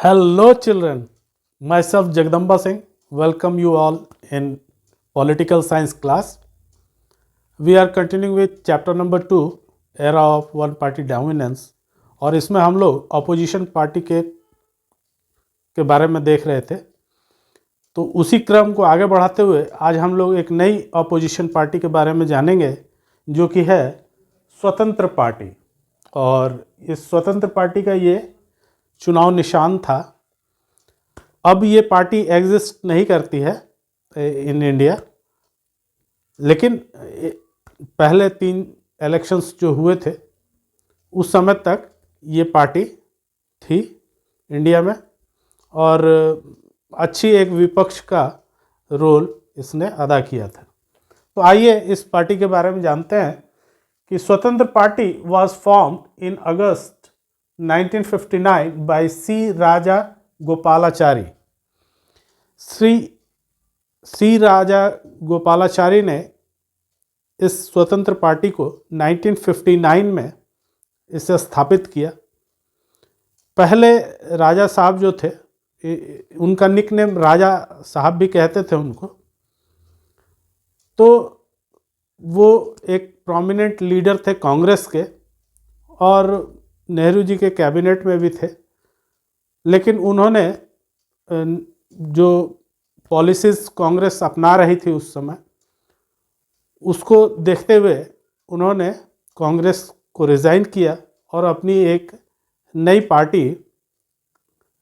Hello children, myself Jagdamba Singh, welcome you all in political science class. We are continuing with chapter number 2, era of one party dominance, और इसमें हम लोग opposition party के बारे में देख रहे थे। तो उसी क्रम को आगे बढ़ाते हुए आज हम लोग एक नई अपोजिशन पार्टी के बारे में जानेंगे जो कि है स्वतंत्र पार्टी। और इस स्वतंत्र पार्टी का ये चुनाव निशान था। अब ये पार्टी एग्जिस्ट नहीं करती है इन इंडिया, लेकिन पहले 3 इलेक्शंस जो हुए थे उस समय तक ये पार्टी थी इंडिया में और अच्छी एक विपक्ष का रोल इसने अदा किया था। तो आइए इस पार्टी के बारे में जानते हैं कि Swatantra party was formed in August 1959 by C Raja Gopalachari. Shri Raja Gopalachari ने इस स्वतंत्र पार्टी को 1959 में इसे स्थापित किया। पहले राजा साहब जो थे, उनका निकनेम राजा साहब भी कहते थे उनको। तो वो एक प्रोमिनेंट लीडर थे कांग्रेस के और नेहरू जी के कैबिनेट में भी थे, लेकिन उन्होंने जो पॉलिसीज़ कांग्रेस अपना रही थी उस समय, उसको देखते हुए उन्होंने कांग्रेस को रिज़ाइन किया और अपनी एक नई पार्टी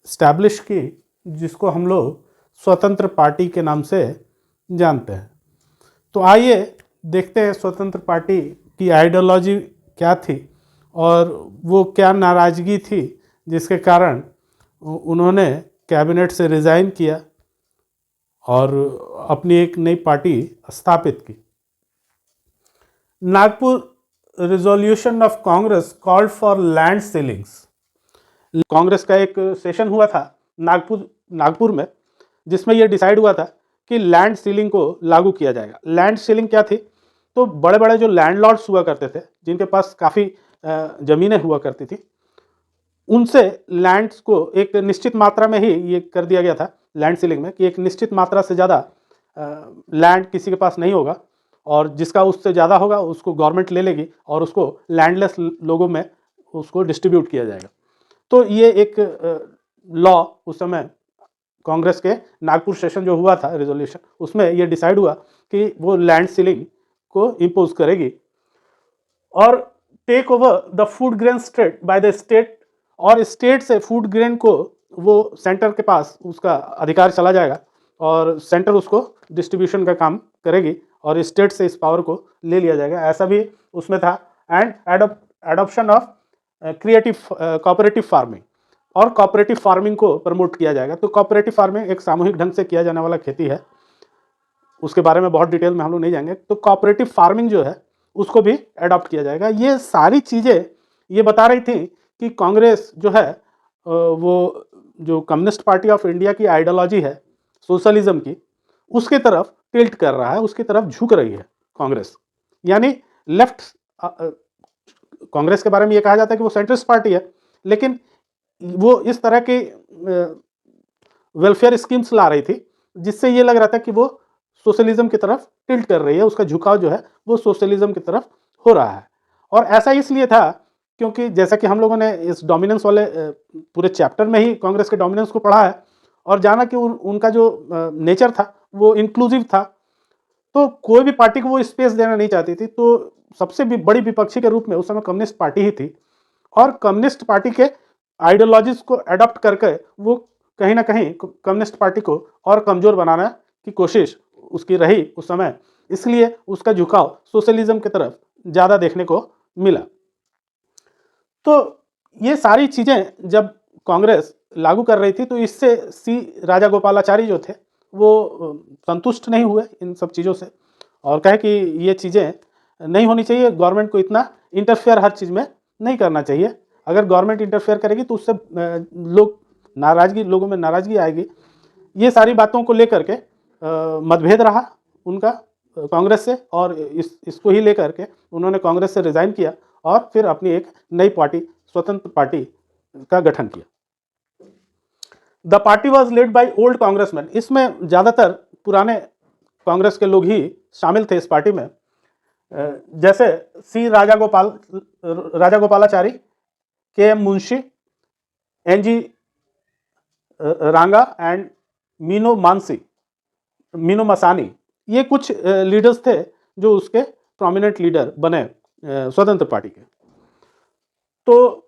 इस्टेब्लिश की जिसको हम लोग स्वतंत्र पार्टी के नाम से जानते हैं। तो आइए देखते हैं स्वतंत्र पार्टी की आइडियोलॉजी क्या थी और वो क्या नाराज़गी थी जिसके कारण उन्होंने कैबिनेट से रिज़ाइन किया और अपनी एक नई पार्टी स्थापित की। Nagpur resolution of Congress called for land ceilings. Congress का एक सेशन हुआ था नागपुर में, जिसमें यह डिसाइड हुआ था कि लैंड सीलिंग को लागू किया जाएगा। लैंड सीलिंग क्या थी? तो बड़े बड़े जो लैंडलॉर्ड्स हुआ करते थे, जिनके पास काफ़ी ज़मीनें हुआ करती थी, उनसे लैंड्स को एक निश्चित मात्रा में ही ये कर दिया गया था लैंड सीलिंग में कि एक निश्चित मात्रा से ज़्यादा लैंड किसी के पास नहीं होगा और जिसका उससे ज़्यादा होगा उसको गवर्नमेंट ले लेगी और उसको लैंडलेस लोगों में उसको डिस्ट्रीब्यूट किया जाएगा। तो ये एक लॉ उस समय कांग्रेस के नागपुर सेशन जो हुआ था रिजोल्यूशन, उसमें ये डिसाइड हुआ कि वो लैंड सीलिंग को इम्पोज करेगी और take over the food grain state by the state, और स्टेट से फूड ग्रेन को वो सेंटर के पास उसका अधिकार चला जाएगा और सेंटर उसको डिस्ट्रीब्यूशन का काम करेगी और स्टेट से इस पावर को ले लिया जाएगा। ऐसा भी उसमें था। And adoption of cooperative farming, और कोऑपरेटिव फार्मिंग को प्रमोट किया जाएगा। तो कोऑपरेटिव फार्मिंग एक सामूहिक ढंग से किया जाने वाला खेती है, उसके बारे में बहुत डिटेल में हम लोग नहीं जाएंगे। तो कोऑपरेटिव फार्मिंग जो है उसको भी अडॉप्ट किया जाएगा। ये सारी चीज़ें ये बता रही थी कि कांग्रेस जो है वो जो कम्युनिस्ट पार्टी ऑफ इंडिया की आइडियोलॉजी है सोशलिज्म की, उसके तरफ टिल्ट कर रहा है, उसकी तरफ झुक रही है कांग्रेस। यानी लेफ्ट, कांग्रेस के बारे में ये कहा जाता है कि वो सेंट्रिस्ट पार्टी है, लेकिन वो इस तरह के वेलफेयर स्कीम्स ला रही थी जिससे ये लग रहा था कि वो सोशलिज्म की तरफ टिल्ट कर रही है, उसका झुकाव जो है वो सोशलिज्म की तरफ हो रहा है। और ऐसा इसलिए था क्योंकि जैसा कि हम लोगों ने इस डोमिनेंस वाले पूरे चैप्टर में ही कांग्रेस के डोमिनेंस को पढ़ा है और जाना कि उनका जो नेचर था वो इंक्लूसिव था। तो कोई भी पार्टी को वो स्पेस देना नहीं चाहती थी। तो सबसे बड़ी विपक्षी के रूप में उस समय कम्युनिस्ट पार्टी ही थी और कम्युनिस्ट पार्टी के आइडियोलॉजीज को अडॉप्ट करके वो कहीं ना कहीं कम्युनिस्ट पार्टी को और कमज़ोर बनाने की कोशिश उसकी रही उस समय, इसलिए उसका झुकाव सोशलिज्म की तरफ ज़्यादा देखने को मिला। तो ये सारी चीज़ें जब कांग्रेस लागू कर रही थी तो इससे सी राजा गोपालाचारी जो थे वो संतुष्ट नहीं हुए इन सब चीज़ों से और कहे कि ये चीज़ें नहीं होनी चाहिए, गवर्नमेंट को इतना इंटरफेयर हर चीज़ में नहीं करना चाहिए। अगर गवर्नमेंट इंटरफेयर करेगी तो उससे लोगों में नाराज़गी आएगी। ये सारी बातों को लेकर के मतभेद रहा उनका कांग्रेस से और इसको ही लेकर के उन्होंने कांग्रेस से रिज़ाइन किया और फिर अपनी एक नई पार्टी स्वतंत्र पार्टी का गठन किया। The party was led by old congressman, इसमें ज़्यादातर पुराने कांग्रेस के लोग ही शामिल थे इस पार्टी में, जैसे सी राजागोपालाचारी, के एम मुंशी, एन जी रांगा एंड मीनो मसानी। ये कुछ लीडर्स थे जो उसके प्रोमिनेंट लीडर बने स्वतंत्र पार्टी के। तो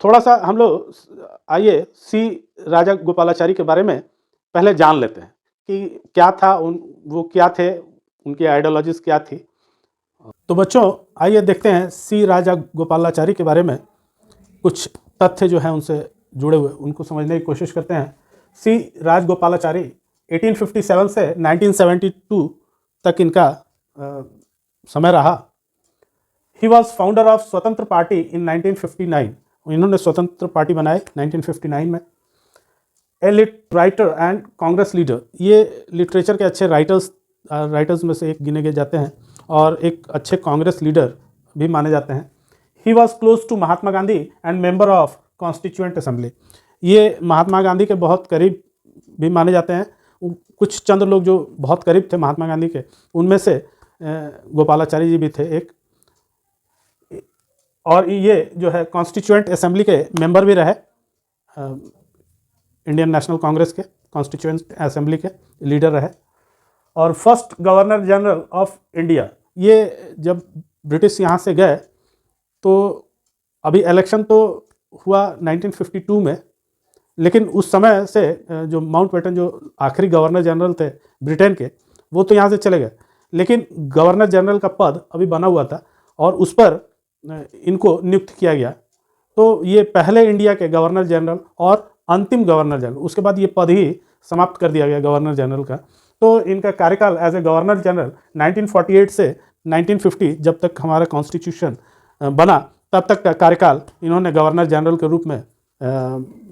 थोड़ा सा हम लोग आइए सी राजागोपालाचारी के बारे में पहले जान लेते हैं कि क्या था वो क्या थे, उनकी आइडियोलॉजीज क्या थी। तो बच्चों आइए देखते हैं सी राजागोपालाचारी के बारे में कुछ तथ्य जो हैं उनसे जुड़े हुए, उनको समझने की कोशिश करते हैं। सी राजगोपालाचारी 1857 से 1972 तक इनका समय रहा। He was founder of Swatantra party in 1959, इन्होंने स्वतंत्र पार्टी बनाई 1959 में। A lit writer and Congress leader, ये लिटरेचर के अच्छे राइटर्स में से एक गिने गए जाते हैं और एक अच्छे कांग्रेस लीडर भी माने जाते हैं। He was close to Mahatma Gandhi and member of constituent assembly, ये महात्मा गांधी के बहुत करीब भी माने जाते हैं। कुछ चंद लोग जो बहुत करीब थे महात्मा गांधी के, उनमें से गोपालाचारी जी भी थे एक। और ये जो है कॉन्स्टिट्यूएंट असेंबली के मेंबर भी रहे, इंडियन नेशनल कांग्रेस के कॉन्स्टिट्यूएंट असेंबली के लीडर रहे। और first governor general of India, ये जब ब्रिटिश यहाँ से गए तो अभी इलेक्शन तो हुआ 1952 में, लेकिन उस समय से जो माउंटबेटन जो आखिरी गवर्नर जनरल थे ब्रिटेन के, वो तो यहाँ से चले गए, लेकिन गवर्नर जनरल का पद अभी बना हुआ था और उस पर इनको नियुक्त किया गया। तो ये पहले इंडिया के गवर्नर जनरल और अंतिम गवर्नर जनरल, उसके बाद ये पद ही समाप्त कर दिया गया गवर्नर जनरल का। तो इनका कार्यकाल एज ए गवर्नर जनरल 1948 से 1950, जब तक हमारा कॉन्स्टिट्यूशन बना तब तक का कार्यकाल इन्होंने गवर्नर जनरल के रूप में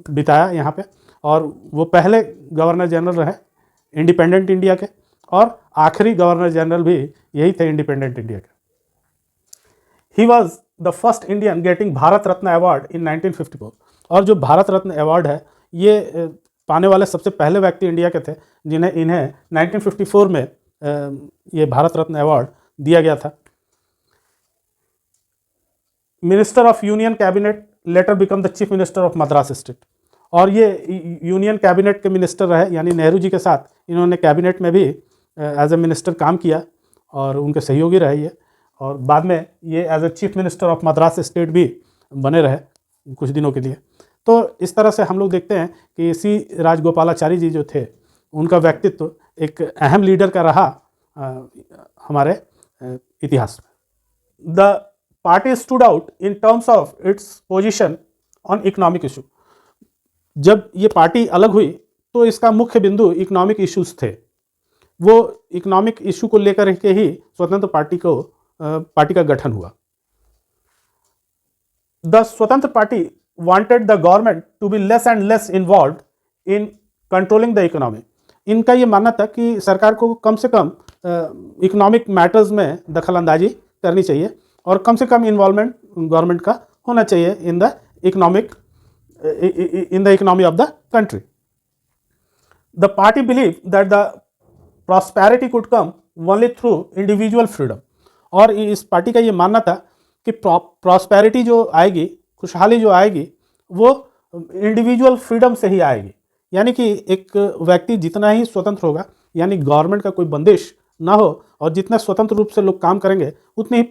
बिताया यहाँ पे। और वो पहले गवर्नर जनरल रहे इंडिपेंडेंट इंडिया के, और आखिरी गवर्नर जनरल भी यही थे इंडिपेंडेंट इंडिया के। He was the first Indian getting Bharat Ratna award in 1954, और जो भारत रत्न अवार्ड है ये पाने वाले सबसे पहले व्यक्ति इंडिया के थे इन्हें 1954 में ये भारत रत्न अवार्ड दिया गया था। Minister of union cabinet letter become the chief minister of Madras state, और ये यूनियन कैबिनेट के मिनिस्टर रहे, यानी नेहरू जी के साथ इन्होंने कैबिनेट में भी एज ए मिनिस्टर काम किया और उनके सहयोगी रहे ये, और बाद में ये as a chief minister of Madras state भी बने रहे कुछ दिनों के लिए। तो इस तरह से हम लोग देखते हैं कि सी राजगोपालाचारी जी जो थे उनका व्यक्तित्व एक अहम लीडर का रहा हमारे इतिहास में। The party stood out in terms of its position on economic issue, जब ये पार्टी अलग हुई तो इसका मुख्य बिंदु इकोनॉमिक इश्यूज थे। वो इकोनॉमिक इशू को लेकर के ही स्वतंत्र पार्टी का गठन हुआ। The Swatantra party wanted the government to be less and less involved in controlling the economy, इनका ये मानना था कि सरकार को कम से कम इकोनॉमिक मैटर्स में दखल अंदाजी करनी चाहिए और कम से कम इन्वॉल्वमेंट गवर्नमेंट का होना चाहिए in the economy of the country. The party believe that the prosperity could come only through individual freedom, और इस पार्टी का ये मानना था कि प्रॉस्पेरिटी जो आएगी, खुशहाली जो आएगी, वो इंडिविजुअल फ्रीडम से ही आएगी, यानी कि एक व्यक्ति जितना ही स्वतंत्र होगा, यानी गवर्नमेंट का कोई बंदिश ना हो, और जितना स्वतंत्र रूप से लोग काम करेंगे उतनी ही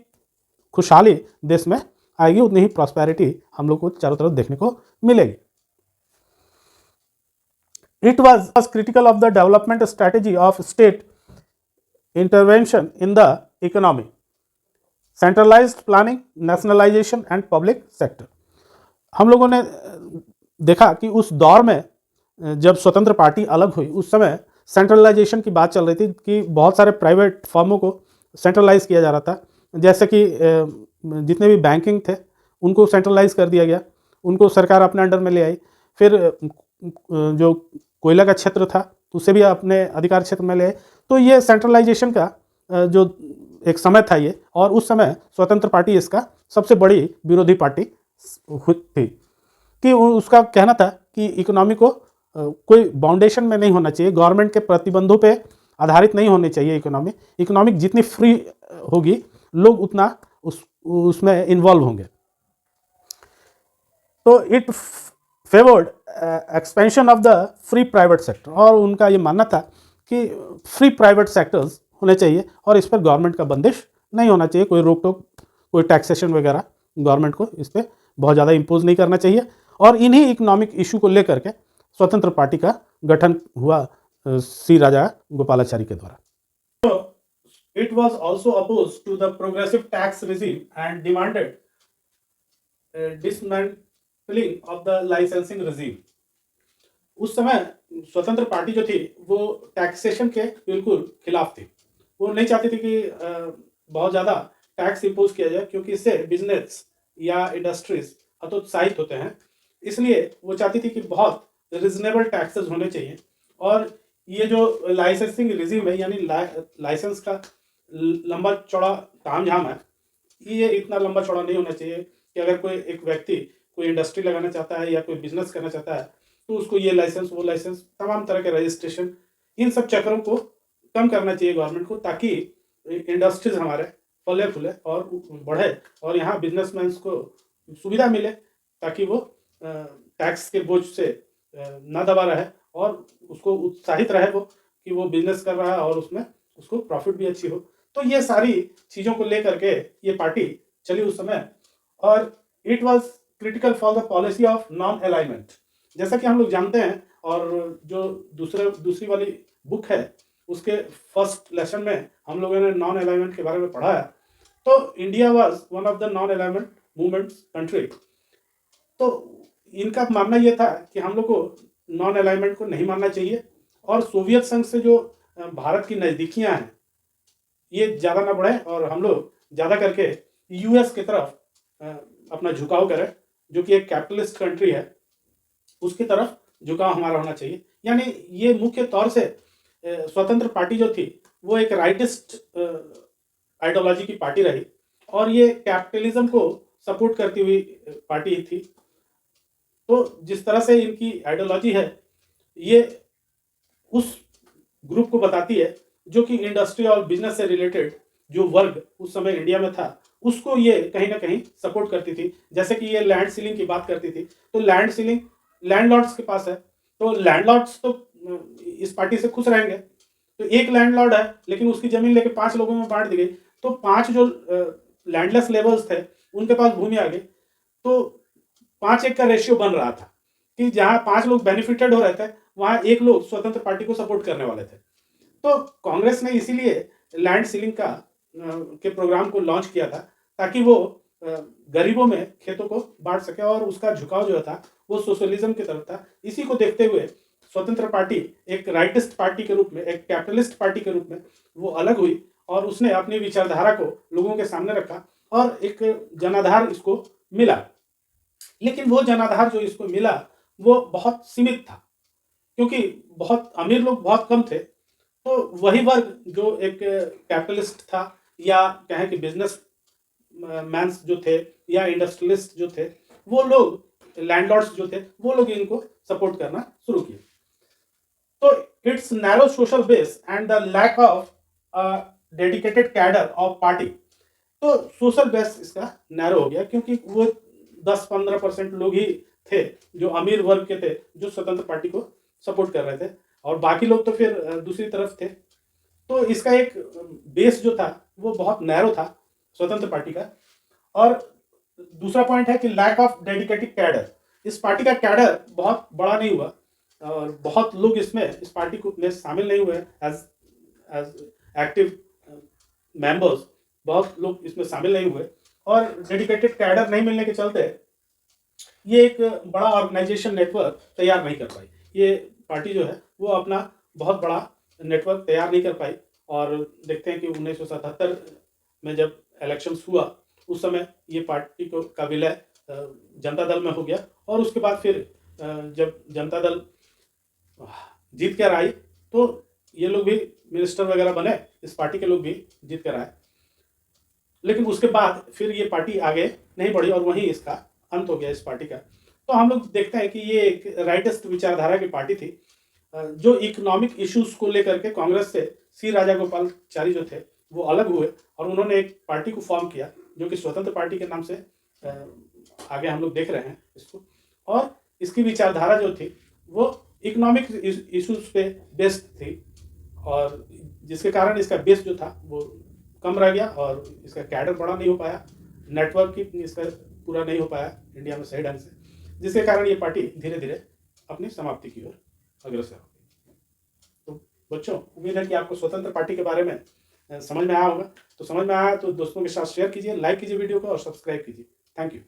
खुशहाली देश में आएगी, उतनी ही प्रॉस्पेरिटी हम लोग को चारों तरफ देखने को मिलेगी। It was critical of the development strategy of state intervention in the economy, centralised planning, nationalisation and public sector. हम लोगों ने देखा कि उस दौर में जब स्वतंत्र पार्टी अलग हुई उस समय सेंट्रलाइजेशन की बात चल रही थी कि बहुत सारे प्राइवेट फर्मों को सेंट्रलाइज किया जा रहा था, जैसे कि जितने भी बैंकिंग थे उनको सेंट्रलाइज कर दिया गया, उनको सरकार अपने अंडर में ले आई। फिर जो कोयला का क्षेत्र था उसे भी अपने अधिकार क्षेत्र में ले आए। तो ये सेंट्रलाइजेशन का जो एक समय था ये, और उस समय स्वतंत्र पार्टी इसका सबसे बड़ी विरोधी पार्टी थी कि उसका कहना था कि इकोनॉमी को कोई बाउंडेशन में नहीं होना चाहिए, गवर्नमेंट के प्रतिबंधों पे आधारित नहीं होनी चाहिए इकोनॉमिक जितनी फ्री होगी लोग उतना उसमें इन्वॉल्व होंगे। तो it favoured expansion of the free private sector, और उनका ये मानना था कि फ्री प्राइवेट सेक्टर्स होने चाहिए और इस पर गवर्नमेंट का बंदिश नहीं होना चाहिए, कोई रोक टोक, कोई टैक्सेशन वगैरह गवर्नमेंट को इस पर बहुत ज़्यादा इम्पोज नहीं करना चाहिए। और इन्हीं इकोनॉमिक इशू को लेकर के स्वतंत्र पार्टी का गठन हुआ श्री राजा गोपालाचारी के द्वारा। It was also opposed to the progressive tax regime and demanded dismantling of the licensing regime. उस समय स्वतंत्र पार्टी जो थी वो टैक्सेशन के बिल्कुल खिलाफ थी। वो नहीं चाहती थी कि बहुत ज़्यादा टैक्स इम्पोज किया जाए, क्योंकि इससे बिजनेस या इंडस्ट्रीज हतोत्साहित होते हैं। इसलिए वो चाहती थी कि बहुत रिजनेबल टैक्सेस होने चाहिए। और ये जो लाइसेंसिंग रिजीम है, यानी लाइसेंस का लंबा चौड़ा तामझाम है, ये इतना लंबा चौड़ा नहीं होना चाहिए कि अगर कोई एक व्यक्ति कोई इंडस्ट्री लगाना चाहता है या कोई बिजनेस करना चाहता है तो उसको ये लाइसेंस वो लाइसेंस तमाम तरह के रजिस्ट्रेशन, इन सब चक्रों को कम करना चाहिए गवर्नमेंट को, ताकि इंडस्ट्रीज हमारे फले फूले और बढ़े और यहाँ बिजनेसमैन को सुविधा मिले, ताकि वो टैक्स के बोझ से ना दबा रहे और उसको उत्साहित रहे वो कि वो बिजनेस कर रहा है और उसमें उसको प्रॉफिट भी अच्छी हो। तो ये सारी चीज़ों को लेकर के ये पार्टी चली उस समय। और it was critical for the policy of non alignment, जैसा कि हम लोग जानते हैं, और जो दूसरी वाली बुक है उसके फर्स्ट लेसन में हम लोगों ने नॉन अलाइनमेंट के बारे में पढ़ा है। तो India was one of the non alignment movements country. तो इनका मानना यह था कि हम लोग को नॉन अलाइनमेंट को नहीं मानना चाहिए, और सोवियत संघ से जो भारत की नज़दीकियां हैं ये ज़्यादा ना बढ़े और हम लोग ज़्यादा करके यूएस की तरफ अपना झुकाव करें, जो कि एक कैपिटलिस्ट कंट्री है, उसकी तरफ झुकाव हमारा होना चाहिए। यानी ये मुख्य तौर से स्वतंत्र पार्टी जो थी वो एक राइटिस्ट आइडियोलॉजी की पार्टी रही और ये कैपिटलिज्म को सपोर्ट करती हुई पार्टी थी। तो जिस तरह से इनकी आइडियोलॉजी है ये उस ग्रुप को बताती है जो कि इंडस्ट्री और बिजनेस से रिलेटेड जो वर्ग उस समय इंडिया में था उसको ये कहीं ना कहीं सपोर्ट करती थी। जैसे कि ये लैंड सीलिंग की बात करती थी, तो लैंड सीलिंग लैंडलॉर्ड्स के पास है, तो लैंडलॉर्ड्स तो इस पार्टी से खुश रहेंगे। तो एक लैंडलॉर्ड है लेकिन उसकी जमीन लेके 5 लोगों में बांट दी गई, तो 5 जो लैंडलेस लेबर्स थे उनके पास भूमि आ गई, तो 5-1 का रेशियो बन रहा था कि जहां 5 लोग बेनिफिटेड हो रहे थे वहां 1 लोग स्वतंत्र पार्टी को सपोर्ट करने वाले थे। तो कांग्रेस ने इसीलिए लैंड सीलिंग का के प्रोग्राम को लॉन्च किया था ताकि वो गरीबों में खेतों को बांट सके, और उसका झुकाव जो था वो सोशलिज्म की तरफ था। इसी को देखते हुए स्वतंत्र पार्टी एक राइटिस्ट पार्टी के रूप में, एक कैपिटलिस्ट पार्टी के रूप में वो अलग हुई और उसने अपनी विचारधारा को लोगों के सामने रखा और एक जनाधार इसको मिला। लेकिन वो जनाधार जो इसको मिला वो बहुत सीमित था, क्योंकि बहुत अमीर लोग बहुत कम थे। तो वही वर्ग जो एक कैपिटलिस्ट था या कहें कि बिजनेस मैन्स जो थे या इंडस्ट्रियलिस्ट जो थे, वो लोग लैंडलॉर्ड्स जो थे वो लोग इनको सपोर्ट करना शुरू किए। तो it's narrow social base and the lack of dedicated cadre of party, तो सोशल बेस इसका नैरो हो गया क्योंकि वो 10-15% लोग ही थे जो अमीर वर्ग के थे जो स्वतंत्र पार्टी को सपोर्ट कर रहे थे, और बाकी लोग तो फिर दूसरी तरफ थे। तो इसका एक बेस जो था वो बहुत नैरो था स्वतंत्र पार्टी का। और दूसरा पॉइंट है कि लैक ऑफ डेडिकेटेड कैडर, इस पार्टी का कैडर बहुत बड़ा नहीं हुआ और बहुत लोग इसमें इस पार्टी को में शामिल नहीं हुए एज एक्टिव मेंबर्स, बहुत लोग इसमें शामिल नहीं हुए और डेडिकेटेड कैडर नहीं मिलने के चलते ये एक बड़ा ऑर्गेनाइजेशन नेटवर्क तैयार नहीं कर पाई। ये पार्टी जो है वो अपना बहुत बड़ा नेटवर्क तैयार नहीं कर पाई, और देखते हैं कि 1977 में जब इलेक्शंस हुआ उस समय ये पार्टी को का विलय जनता दल में हो गया, और उसके बाद फिर जब जनता दल जीत कर आई तो ये लोग भी मिनिस्टर वगैरह बने, इस पार्टी के लोग भी जीत कर आए। लेकिन उसके बाद फिर ये पार्टी आगे नहीं बढ़ी और वहीं इसका अंत हो गया इस पार्टी का। तो हम लोग देखते हैं कि ये एक राइटिस्ट विचारधारा की पार्टी थी, जो इकोनॉमिक इश्यूज को लेकर के कांग्रेस से सी राजागोपालाचारी जो थे वो अलग हुए और उन्होंने एक पार्टी को फॉर्म किया जो कि स्वतंत्र पार्टी के नाम से आगे हम लोग देख रहे हैं इसको। और इसकी विचारधारा जो थी वो इकोनॉमिक इश्यूज पे बेस्ड थी और जिसके कारण इसका बेस जो था वो कम रह गया और इसका कैडर बड़ा नहीं हो पाया, नेटवर्क की इसका पूरा नहीं हो पाया इंडिया में सही ढंग से, जिसके कारण ये पार्टी धीरे धीरे अपनी समाप्ति की ओर अग्रसर हो गई। तो बच्चों, उम्मीद है कि आपको स्वतंत्र पार्टी के बारे में समझ में आया होगा। तो समझ में आया तो दोस्तों के साथ शेयर कीजिए, लाइक कीजिए वीडियो को और सब्सक्राइब कीजिए। Thank you.